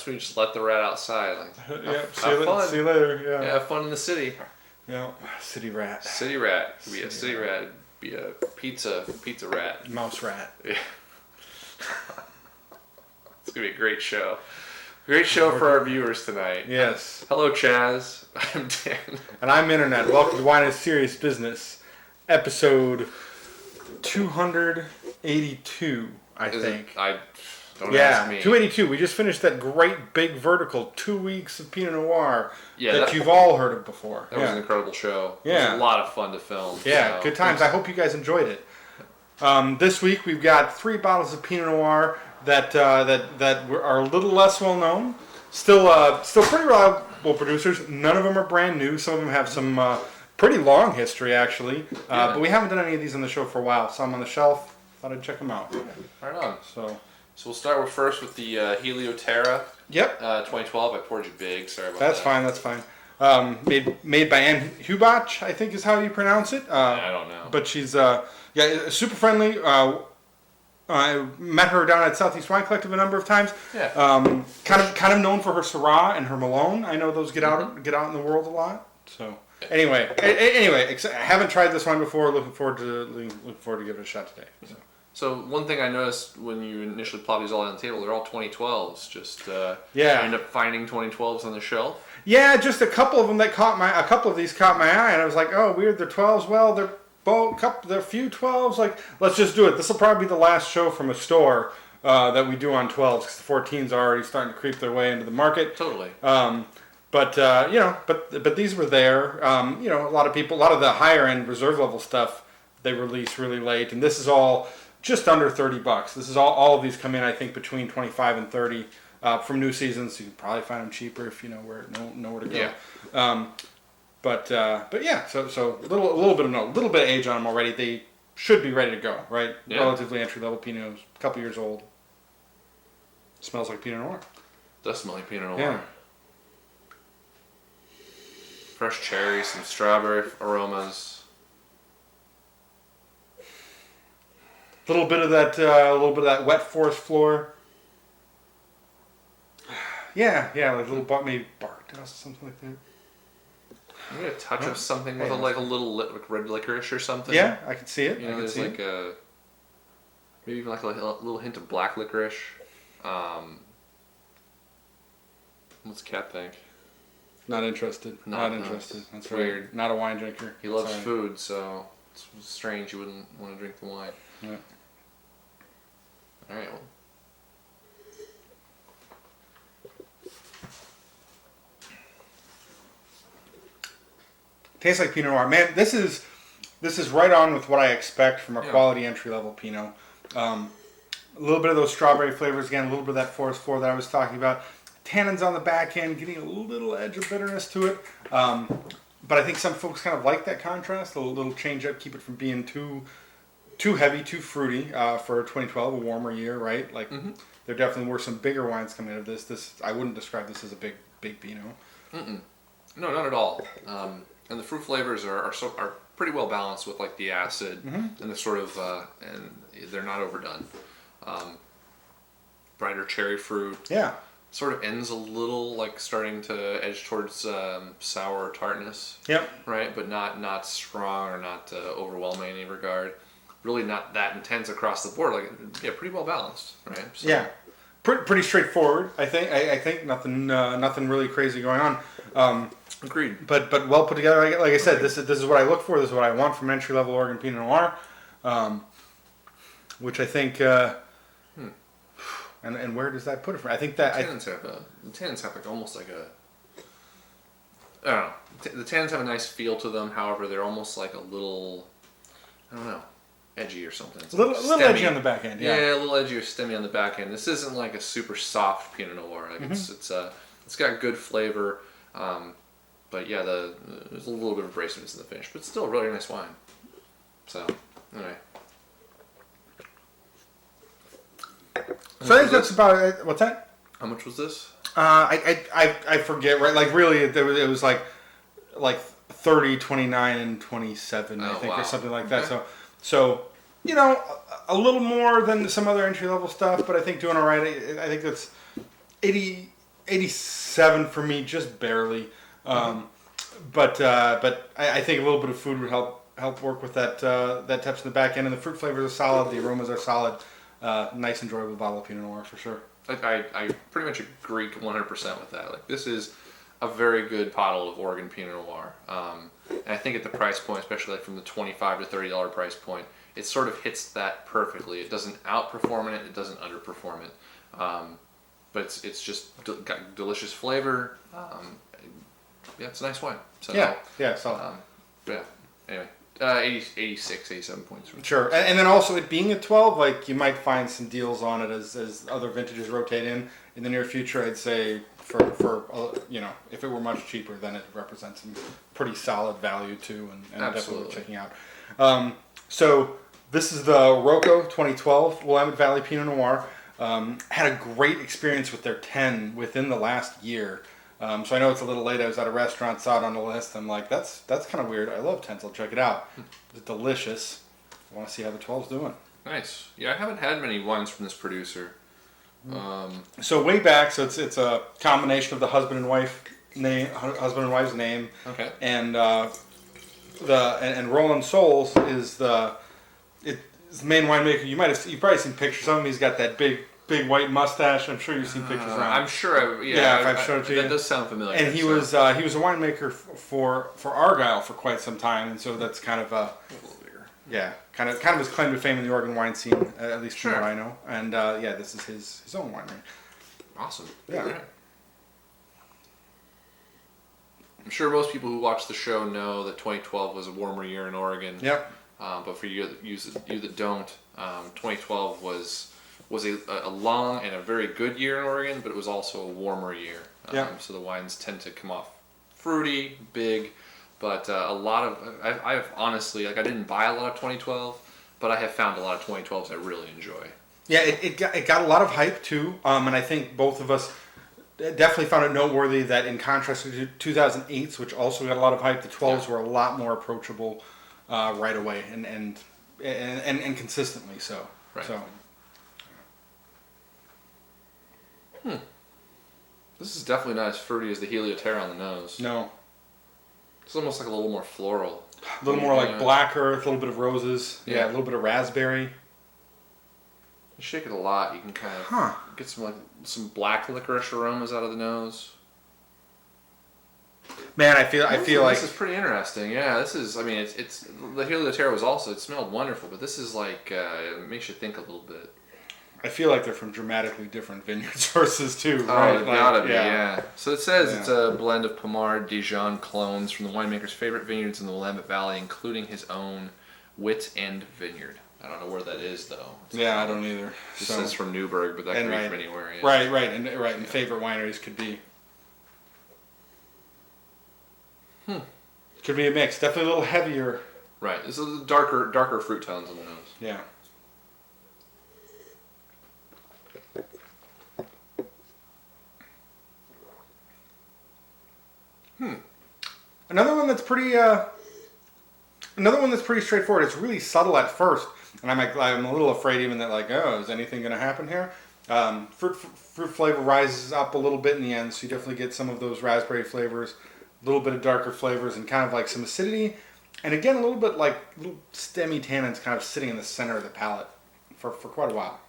That's when you just let the rat outside. Like, Yep. have fun. See you later. Yeah. Have fun in the city. Yeah. City rat. City rat. Could be a city rat. Be a pizza rat. Mouse rat. Yeah. It's gonna be a great show. Great show for our viewers tonight. Yes. Hello, Chaz. I'm Dan. And I'm Internet. Welcome to Wine is Serious Business, episode 282, I think. Don't ask me. 282. We just finished that great big vertical, 2 weeks of Pinot Noir that you've all heard of before. That was an incredible show. Yeah. It was a lot of fun to film. Yeah, good times. I hope you guys enjoyed it. This week we've got 3 bottles of Pinot Noir that are a little less well known. Still pretty reliable producers. None of them are brand new. Some of them have some pretty long history actually. But we haven't done any of these on the show for a while. Some on the shelf. Thought I'd check them out. Right on. So we'll start first with the Helioterra. Yep. 2012. I poured you big. Sorry about that. That's fine. Made by Anne Hubach, I think is how you pronounce it. I don't know. But she's super friendly. I met her down at Southeast Wine Collective a number of times. Yeah. Kind of known for her Syrah and her Malone. I know those get out in the world a lot. So anyway, I haven't tried this wine before. Looking forward to giving it a shot today. So one thing I noticed when you initially plopped these all on the table, they're all 2012s. Just I end up finding 2012s on the shelf. Yeah, just a couple of them that a couple of these caught my eye, and I was like, oh, weird, they're 12s. Well, they're a few 12s. Like, let's just do it. This will probably be the last show from a store that we do on 12s because the 14s are already starting to creep their way into the market. Totally. But these were there. A lot of the higher end reserve level stuff they release really late, and this is all just under $30. This is all of these come in, I think, between 25 and 30 from new seasons. You can probably find them cheaper if you know where to go. Yeah. But yeah, so a little bit of age on them already. They should be ready to go, right? Yeah. Relatively entry level Pinots, a couple years old. Smells like Pinot Noir. Does smell like Pinot Noir. Yeah. Fresh cherries, some strawberry aromas. A little bit of that wet forest floor. Yeah, like a little maybe bark dust, something like that. Maybe a touch of something with a little red licorice or something. Yeah, I can see it. There's maybe even like a little hint of black licorice. What's Kat think? Not interested. Not interested. That's weird. Not a wine drinker. He loves food, so it's strange you wouldn't want to drink the wine. Yeah. All right. Well. Tastes like Pinot Noir. Man, this is right on with what I expect from a quality entry level Pinot. A little bit of those strawberry flavors again, a little bit of that forest floor that I was talking about. Tannins on the back end, getting a little edge of bitterness to it. But I think some folks kind of like that contrast, a little change up, keep it from being too heavy, too fruity for 2012, a warmer year, right? Like there definitely were some bigger wines coming out of this. I wouldn't describe this as a big Pinot. No, not at all. And the fruit flavors are pretty well balanced with like the acid and the sort of and they're not overdone. Brighter cherry fruit. Yeah. Sort of ends a little like starting to edge towards sour tartness. Yep. Right, but not strong or not overwhelming in any regard. Really not that intense across the board. Like pretty well balanced. Right. So. Yeah. Pretty straightforward. I think nothing really crazy going on. Agreed. But well put together. Like I said, this is what I look for. This is what I want from entry level Oregon Pinot Noir, which I think. And where does that put it from? I think that the tannins have like almost like a. I don't know. The tannins have a nice feel to them. However, they're almost like a little. I don't know. Edgy or something. It's a little edgy on the back end. Yeah, a little edgy or stemmy on the back end. This isn't like a super soft Pinot Noir. Like it's got good flavor. But yeah, there's a little bit of abrasiveness in the finish, but it's still a really nice wine. So, anyway. So I think that's about it. What's that? How much was this? I forget, right? Like really, it was like 30, 29, and 27, I think, or something like that. Okay. So a little more than some other entry level stuff, but I think doing all right. I think that's 80 87 for me, just barely. But I think a little bit of food would help work with that touch in the back end. And the fruit flavors are solid. The aromas are solid. Nice, enjoyable bottle of Pinot Noir for sure. I pretty much agree 100% with that. Like, this is a very good bottle of Oregon Pinot Noir. And I think at the price point, especially like from the $25 to $30 price point, it sort of hits that perfectly. It doesn't outperform it. It doesn't underperform it. But it's just got delicious flavor. Yeah, it's a nice wine. So, solid. Yeah. Anyway, 86, 87 points. Sure, and then also it being a 12, like you might find some deals on it as other vintages rotate in the near future. I'd say for if it were much cheaper, then it represents some pretty solid value too, and definitely worth checking out. So this is the Roco 2012 Willamette Valley Pinot Noir. Had a great experience with their 10 within the last year. So I know it's a little late. I was at a restaurant, saw it on the list. I'm like, that's kind of weird. I love 10s. I'll check it out. It's delicious. I want to see how the 12's doing. Nice. Yeah, I haven't had many wines from this producer. So way back, so it's a combination of the husband and wife's name. Okay. And Roland Souls is the main winemaker. You've probably seen pictures of him. He's got that big white mustache. I'm sure you've seen pictures around. I'm sure. I've showed it to you. That does sound familiar. And he was a winemaker for Argyle for quite some time, and so that's kind of a little bigger. Yeah, kind of his claim to fame in the Oregon wine scene, at least from what I know. And this is his own winery. Awesome. Yeah. Right. I'm sure most people who watch the show know that 2012 was a warmer year in Oregon. Yep. But for you that don't, 2012 was a long and a very good year in Oregon, but it was also a warmer year. So the wines tend to come off fruity, big, but a lot of I've honestly, like, I didn't buy a lot of 2012, but I have found a lot of 2012s I really enjoy. Yeah, it got a lot of hype too, and I think both of us definitely found it noteworthy that in contrast to 2008s, which also got a lot of hype, the 12s were a lot more approachable right away and consistently so. Right. So. This is definitely not as fruity as the Helioterra on the nose. No. It's almost like a little more floral. A little more like black earth, a little bit of roses. Yeah, a little bit of raspberry. You shake it a lot, you can kind of get some black licorice aromas out of the nose. Man, I feel like this is pretty interesting. Yeah, this is. I mean, it's the Helioterra was also. It smelled wonderful, but this is like it makes you think a little bit. I feel like they're from dramatically different vineyard sources too, right? Oh, it gotta be, yeah. So it says it's a blend of Pommard, Dijon clones from the winemaker's favorite vineyards in the Willamette Valley, including his own Wit End Vineyard. I don't know where that is though. I don't either. It says from Newburgh, but that could be from anywhere. Yeah. Right, and favorite wineries could be. Could be a mix. Definitely a little heavier. Right. This is darker fruit tones on the nose. Yeah. Another one that's pretty straightforward. It's really subtle at first, and I'm a little afraid even that, like, is anything going to happen here? Fruit flavor rises up a little bit in the end, so you definitely get some of those raspberry flavors, a little bit of darker flavors, and kind of like some acidity, and again a little bit like little stemmy tannins kind of sitting in the center of the palate for quite a while.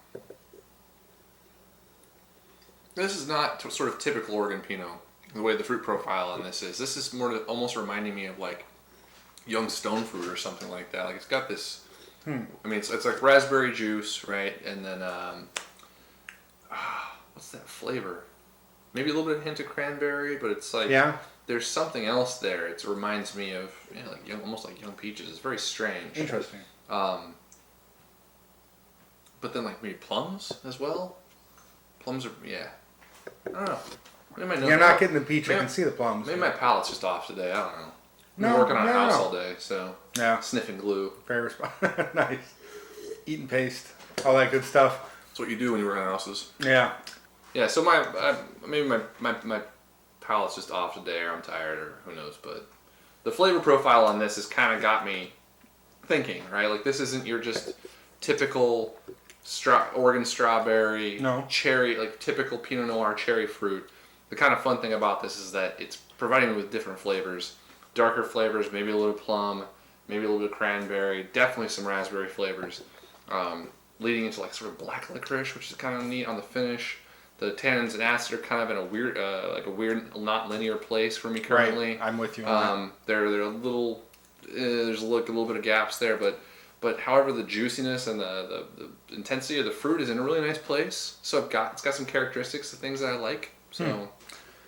This is not sort of typical Oregon Pinot. The way the fruit profile on this is more almost reminding me of like young stone fruit or something like that. Like it's got this. I mean, it's like raspberry juice, right? And then what's that flavor? Maybe a little bit of hint of cranberry, but it's like there's something else there. It reminds me of like almost like young peaches. It's very strange. Interesting. But then like maybe plums as well. Plums are I don't know. You're not getting the peach. I can see the plums. Maybe my palate's just off today. I don't know. I've been working on a house all day, so sniffing glue. Very response. Nice. Eating paste, all that good stuff. That's what you do when you work on houses. Yeah. Yeah. So maybe my palate's just off today, or I'm tired, or who knows. But the flavor profile on this has kind of got me thinking, right? Like this isn't your just typical Oregon strawberry, cherry, like typical Pinot Noir cherry fruit. the kind of fun thing about this is that it's providing me with different flavors, darker flavors, maybe a little plum, maybe a little bit of cranberry, definitely some raspberry flavors, leading into like sort of black licorice, which is kind of neat on the finish. The tannins and acid are kind of in a weird, not linear place for me currently. Right. I'm with you on that. They're a little, there's a little bit of gaps there, but however the juiciness and the intensity of the fruit is in a really nice place. So it's got some characteristics of things that I like. So I don't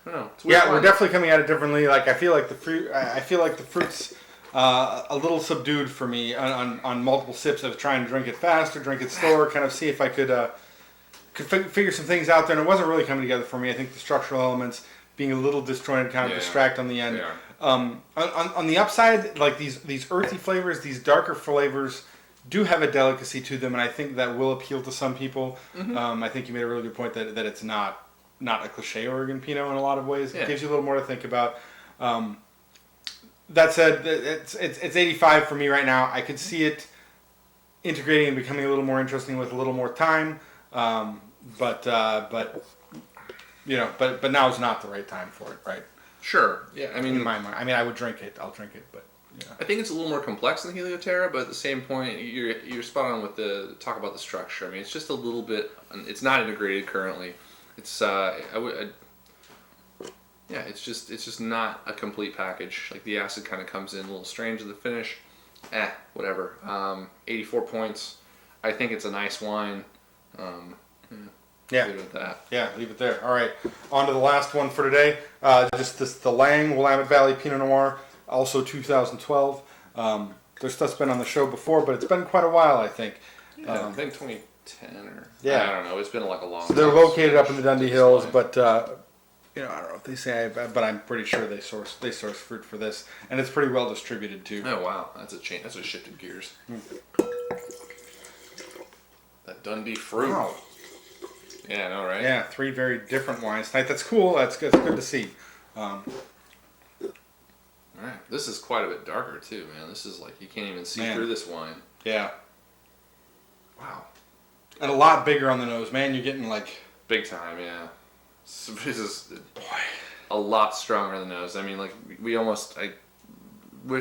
know. It's weird. Yeah, we're definitely coming at it differently. Like I feel like the fruit's a little subdued for me on multiple sips of trying to drink it fast or drink it slower, kind of see if I could figure some things out there, and it wasn't really coming together for me. I think the structural elements being a little disjointed kind of distract on the end. On the upside, like these earthy flavors, these darker flavors do have a delicacy to them, and I think that will appeal to some people. I think you made a really good point that it's not a cliche Oregon Pinot in a lot of ways. It gives you a little more to think about. That said, it's 85 for me right now. I could see it integrating and becoming a little more interesting with a little more time. But now is not the right time for it, right? Sure. Yeah. I mean, in my mind, I would drink it. I'll drink it, but yeah. I think it's a little more complex than Helioterra, but at the same point, you're spot on with the talk about the structure. I mean, it's just a little bit. It's not integrated currently. It's it's just not a complete package. Like the acid kind of comes in a little strange at the finish. Whatever. 84 points. I think it's a nice wine. Yeah. Leave it at that. Yeah, leave it there. All right. On to the last one for today. The Lange Willamette Valley Pinot Noir, also 2012. Their stuff's been on the show before, but it's been quite a while, I think. Yeah, I think 2010 or... Yeah. I don't know. It's been like a long time. They're located up in the Dundee Hills, but... I don't know if they say, but I'm pretty sure they source fruit for this, and it's pretty well distributed too. Oh wow, that's a change. That's a shift in gears. That Dundee fruit. Wow. Yeah, I know, right? Yeah, 3 very different wines tonight. That's cool. That's good. It's good to see. All right, this is quite a bit darker too, man. This is like you can't even see through this wine. Yeah. Wow. And a lot bigger on the nose, man. You're getting like big time, yeah. So this is a lot stronger on the nose. I mean, like I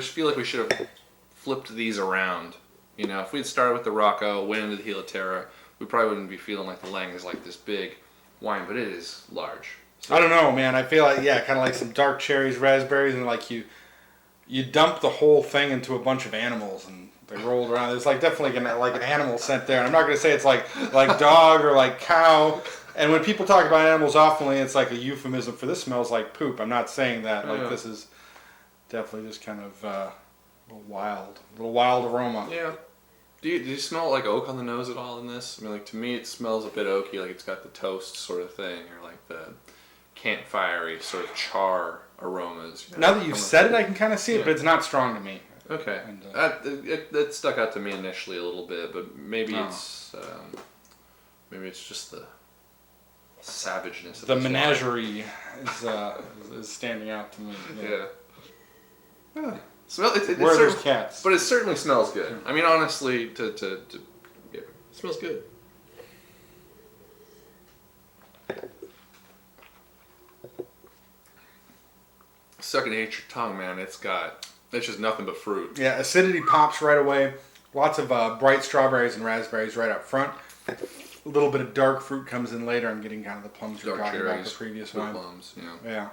feel like we should have flipped these around. You know, if we'd started with the Roco, went into the Helioterra, we probably wouldn't be feeling like the Lange is like this big wine, but it is large. So, I don't know, man. I feel like kind of like some dark cherries, raspberries, and like you dump the whole thing into a bunch of animals and they rolled around. There's like definitely an animal scent there. And I'm not gonna say it's like dog or like cow. And when people talk about animals often, it's like a euphemism for this smells like poop. I'm not saying that. Like this is definitely just kind of a little wild aroma. Yeah. Do you smell like oak on the nose at all in this? I mean, like to me, it smells a bit oaky, like it's got the toast sort of thing, or like the campfirey sort of char aromas. Now that you've said it, I can kind of see it, but it's not strong to me. Okay. And, it stuck out to me initially a little bit, but maybe it's just the savageness of the menagerie is standing out to me. Yeah. Smell it. Where are those cats? But it certainly smells good. I mean, honestly, it smells good. Sucking at your tongue, man. It's just nothing but fruit. Yeah, acidity pops right away. Lots of bright strawberries and raspberries right up front. A little bit of dark fruit comes in later. I'm getting kind of the plums you're talking about the previous one. Plums, yeah.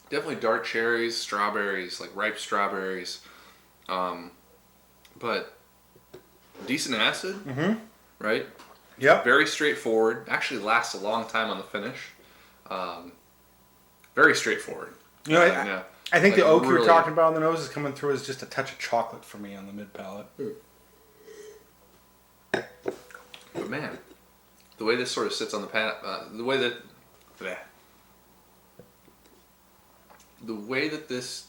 Definitely dark cherries, strawberries, like ripe strawberries, but decent acid, right? Yep. Very straightforward. Actually lasts a long time on the finish. Very straightforward. You know, I think the oak you're talking about on the nose is coming through as just a touch of chocolate for me on the mid palate. But man, the way this sort of sits on the palate, the way that this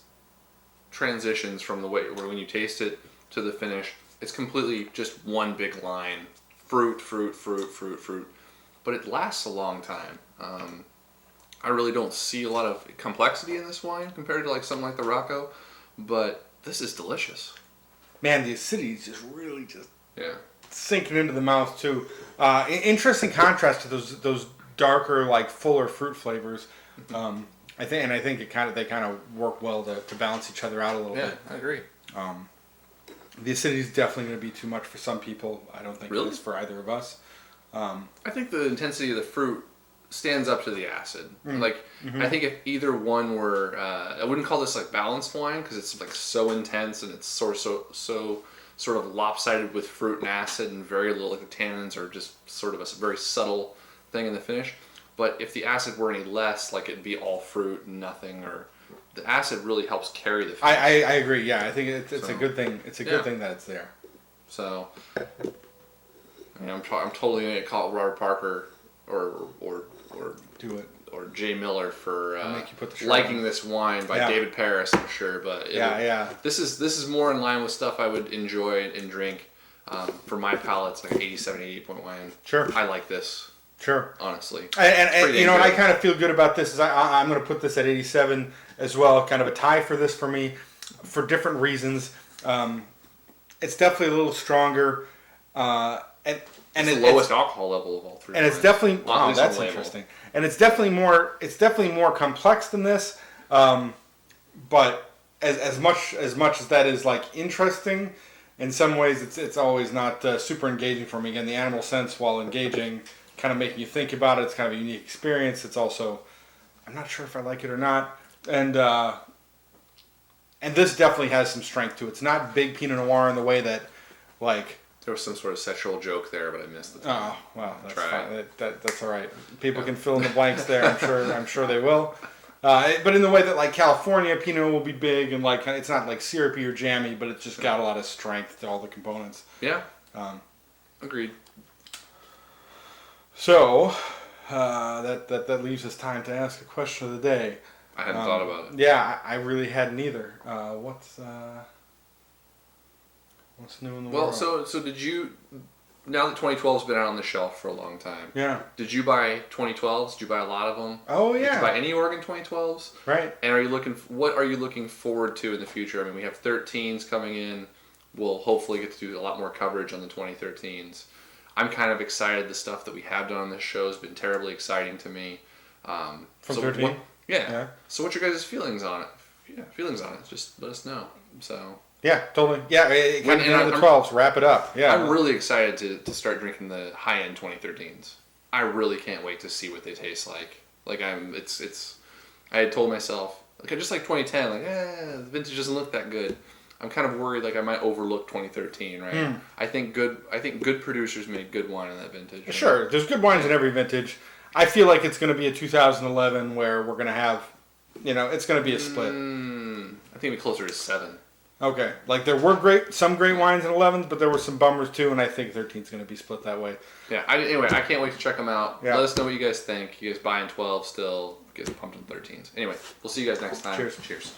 transitions from the way when you taste it to the finish, it's completely just one big line, fruit, but it lasts a long time. I really don't see a lot of complexity in this wine compared to like something like the Roco, but this is delicious. Man, the acidity is just really sinking into the mouth too. Interesting contrast to those darker, like fuller fruit flavors. I think they kind of work well to balance each other out a little bit. I agree. The acidity is definitely going to be too much for some people. I don't think Really? it is for either of us. I think the intensity of the fruit stands up to the acid. I think if either one were, I wouldn't call this like balanced wine because it's like so intense and it's sort of lopsided with fruit and acid and very little, like the tannins are just sort of a very subtle thing in the finish. But if the acid were any less, like it'd be all fruit and nothing, or the acid really helps carry the finish. I agree. Yeah, I think it's a good thing. It's a good thing that it's there. So, I'm totally gonna call it Robert Parker or Do it. or Jay Miller for make you put the shirt liking on. this wine by David Paris, I'm sure. But this is more in line with stuff I would enjoy and drink. For my palate, it's like 87, 88 point wine. Sure. I like this. Sure. Honestly. And you know what I kind of feel good about this is I'm going to put this at 87 as well. Kind of a tie for this for me for different reasons. It's definitely a little stronger. And it's the lowest alcohol level of all three. And wines. it's definitely that's label. interesting. And it's definitely more complex than this. But as much as that is like interesting, in some ways it's always not super engaging for me. Again, the animal sense, while engaging, kind of making you think about it. It's kind of a unique experience. It's also, I'm not sure if I like it or not. And this definitely has some strength to it. It's not big Pinot Noir in the way that, like, there was some sort of sexual joke there, but I missed it. Oh, well, that's fine. That's all right. People can fill in the blanks there. I'm sure they will. But in the way that like California Pinot will be big and like it's not like syrupy or jammy, but it's just got a lot of strength to all the components. Yeah. Agreed. So that leaves us time to ask a question of the day. I hadn't thought about it. Yeah, I really hadn't either. What's new in the world? Well, so did you? Now that 2012's been out on the shelf for a long time. Yeah. Did you buy 2012s? Did you buy a lot of them? Oh yeah. Did you buy any Oregon 2012s? Right. And what are you looking forward to in the future? I mean, we have 13s coming in. We'll hopefully get to do a lot more coverage on the 2013s. I'm kind of excited. The stuff that we have done on this show has been terribly exciting to me. From 13? Yeah. So what's your guys' feelings on it? Just let us know. So. Yeah, totally. Yeah, kind of down to the 12s. Wrap it up. Yeah. I'm really excited to start drinking the high-end 2013s. I really can't wait to see what they taste like. Like I had told myself, like just like 2010, like the vintage doesn't look that good. I'm kind of worried like I might overlook 2013, right? I think good producers made good wine in that vintage. Right? Sure, there's good wines in every vintage. I feel like it's going to be a 2011 where we're going to have, it's going to be a split. I think it'll be closer to 7. Okay, like there were some great wines in 11s, but there were some bummers too, and I think 13 is going to be split that way. Yeah. Anyway, I can't wait to check them out. Yeah. Let us know what you guys think. You guys buying 12 still? Get pumped on 13s. Anyway, we'll see you guys next time. Cheers. Cheers.